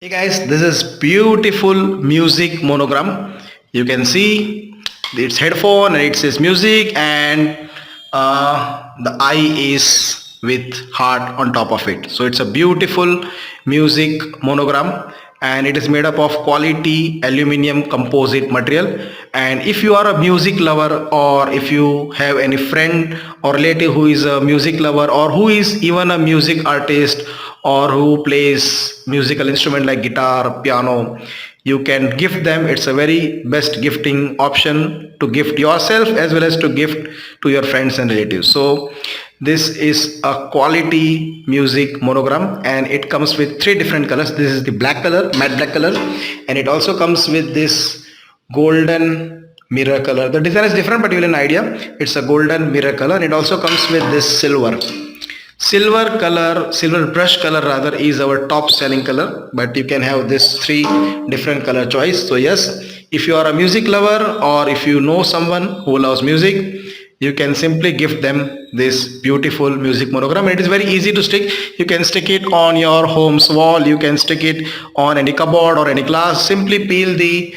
Hey guys, this is beautiful music monogram. You can see it's headphone and it says music, and the eye is with heart on top of it. So it's a beautiful music monogram, and it is made up of quality aluminum composite material. And if you are a music lover, or if you have any friend or relative who is a music lover, or who is even a music artist, or who plays musical instrument like guitar, piano, you can gift them. It's a very best gifting option to gift yourself as well as to gift to your friends and relatives. So this is a quality music monogram, and it comes with three different colors. This is the black color, matte black color, and it also comes with this golden mirror color. The design is different, but you will have an idea. It's a golden mirror color, and it also comes with this silver brush color rather, is our top selling color, but you can have this three different color choice. So yes, if you are a music lover, or if you know someone who loves music, you can simply gift them this beautiful music monogram. It is very easy to stick. You can stick it on your home's wall, you can stick it on any cupboard or any glass. Simply peel the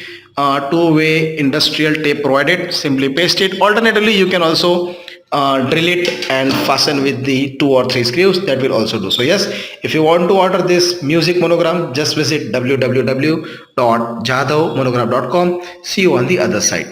two-way industrial tape provided, simply paste it. Alternatively, you can also drill it and fasten with the 2 or 3 screws. That will also do. So yes, if you want to order this music monogram, just visit www.jadhavmonogram.com. See you on the other side.